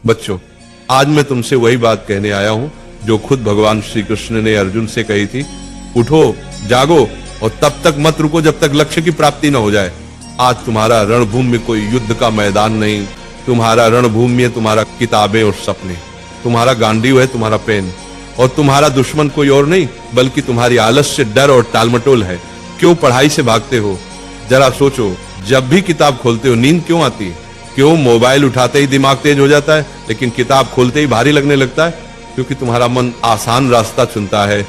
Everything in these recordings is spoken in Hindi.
बच्चों, आज मैं तुमसे वही बात कहने आया हूं जो खुद भगवान श्री कृष्ण ने अर्जुन से कही थी। उठो, जागो और तब तक मत रुको जब तक लक्ष्य की प्राप्ति न हो जाए। आज तुम्हारा रणभूमि में कोई युद्ध का मैदान नहीं, तुम्हारा रणभूमि है तुम्हारा किताबें और सपने, तुम्हारा गांडीव है तुम्हारा पेन, और तुम्हारा दुश्मन कोई और नहीं बल्कि तुम्हारी आलस्य, डर और टालमटोल है। क्यों पढ़ाई से भागते हो? जरा सोचो, जब भी किताब खोलते हो नींद क्यों आती है? क्यों मोबाइल उठाते ही दिमाग तेज हो जाता है लेकिन किताब खोलते ही भारी लगने लगता है? क्योंकि तुम्हारा मन आसान रास्ता चुनता है।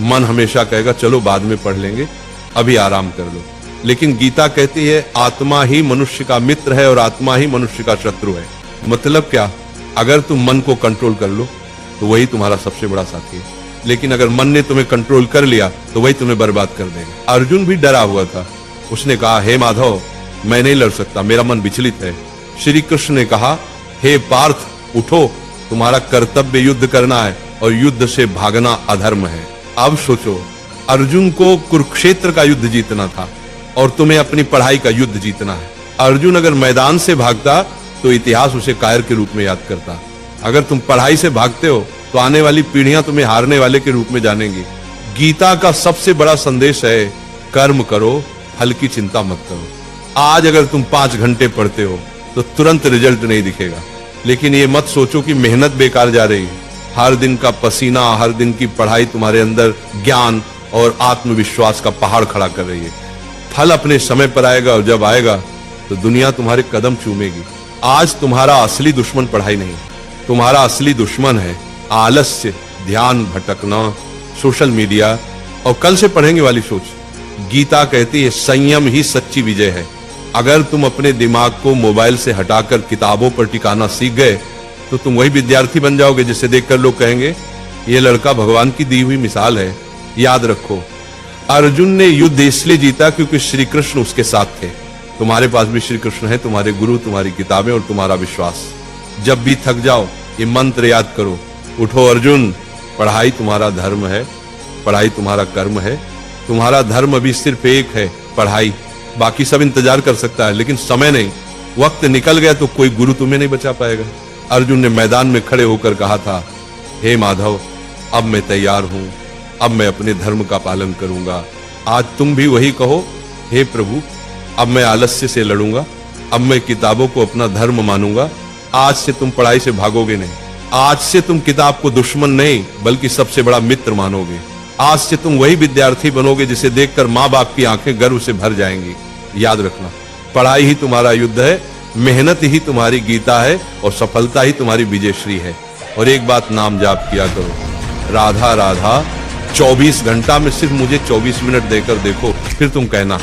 मन हमेशा कहेगा चलो बाद में पढ़ लेंगे, अभी आराम कर लो। लेकिन गीता कहती है आत्मा ही मनुष्य का मित्र है और आत्मा ही मनुष्य का शत्रु है। मतलब क्या? अगर तुम मन को कंट्रोल कर लो तो वही तुम्हारा सबसे बड़ा साथी है, लेकिन अगर मन ने तुम्हें कंट्रोल कर लिया तो वही तुम्हें बर्बाद कर देगा। अर्जुन भी डरा हुआ था। उसने कहा, हे माधव, मैं नहीं लड़ सकता, मेरा मन विचलित है। श्री कृष्ण ने कहा, हे पार्थ, उठो, तुम्हारा कर्तव्य युद्ध करना है और युद्ध से भागना अधर्म है। अब सोचो, अर्जुन को कुरुक्षेत्र का युद्ध जीतना था और तुम्हें अपनी पढ़ाई का युद्ध जीतना है। अर्जुन अगर मैदान से भागता तो इतिहास उसे कायर के रूप में याद करता। अगर तुम पढ़ाई से भागते हो तो आने वाली पीढ़ियां तुम्हें हारने वाले के रूप में जानेंगी। गीता का सबसे बड़ा संदेश है कर्म करो, फल की चिंता मत करो। आज अगर तुम 5 घंटे पढ़ते हो तो तुरंत रिजल्ट नहीं दिखेगा, लेकिन ये मत सोचो कि मेहनत बेकार जा रही है। हर दिन का पसीना, हर दिन की पढ़ाई तुम्हारे अंदर ज्ञान और आत्मविश्वास का पहाड़ खड़ा कर रही है। फल अपने समय पर आएगा और जब आएगा तो दुनिया तुम्हारे कदम चूमेगी। आज तुम्हारा असली दुश्मन पढ़ाई नहीं, तुम्हारा असली दुश्मन है आलस्य, ध्यान भटकना, सोशल मीडिया और कल से पढ़ेंगे वाली सोच। गीता कहती है संयम ही सच्ची विजय है। अगर तुम अपने दिमाग को मोबाइल से हटाकर किताबों पर टिकाना सीख गए तो तुम वही विद्यार्थी बन जाओगे जिसे देखकर लोग कहेंगे ये लड़का भगवान की दी हुई मिसाल है। याद रखो, अर्जुन ने युद्ध इसलिए जीता क्योंकि श्री कृष्ण उसके साथ थे। तुम्हारे पास भी श्री कृष्ण है, तुम्हारे गुरु, तुम्हारी किताबें और तुम्हारा विश्वास। जब भी थक जाओ ये मंत्र याद करो, उठो अर्जुन, पढ़ाई तुम्हारा धर्म है, पढ़ाई तुम्हारा कर्म है। तुम्हारा धर्म अभी सिर्फ एक है, पढ़ाई। बाकी सब इंतजार कर सकता है लेकिन समय नहीं। वक्त निकल गया तो कोई गुरु तुम्हें नहीं बचा पाएगा। अर्जुन ने मैदान में खड़े होकर कहा था, हे माधव, अब मैं तैयार हूं, अब मैं अपने धर्म का पालन करूंगा। आज तुम भी वही कहो, हे प्रभु, अब मैं आलस्य से लड़ूंगा, अब मैं किताबों को अपना धर्म मानूंगा। आज से तुम पढ़ाई से भागोगे नहीं, आज से तुम किताब को दुश्मन नहीं बल्कि सबसे बड़ा मित्र मानोगे। आज से तुम वही विद्यार्थी बनोगे जिसे देखकर माँ बाप की आंखें गर्व से भर जाएंगी। याद रखना, पढ़ाई ही तुम्हारा युद्ध है, मेहनत ही तुम्हारी गीता है और सफलता ही तुम्हारी विजयश्री है। और एक बात नाम जाप किया करो, राधा राधा। 24 घंटा में सिर्फ मुझे 24 मिनट देकर देखो, फिर तुम कहना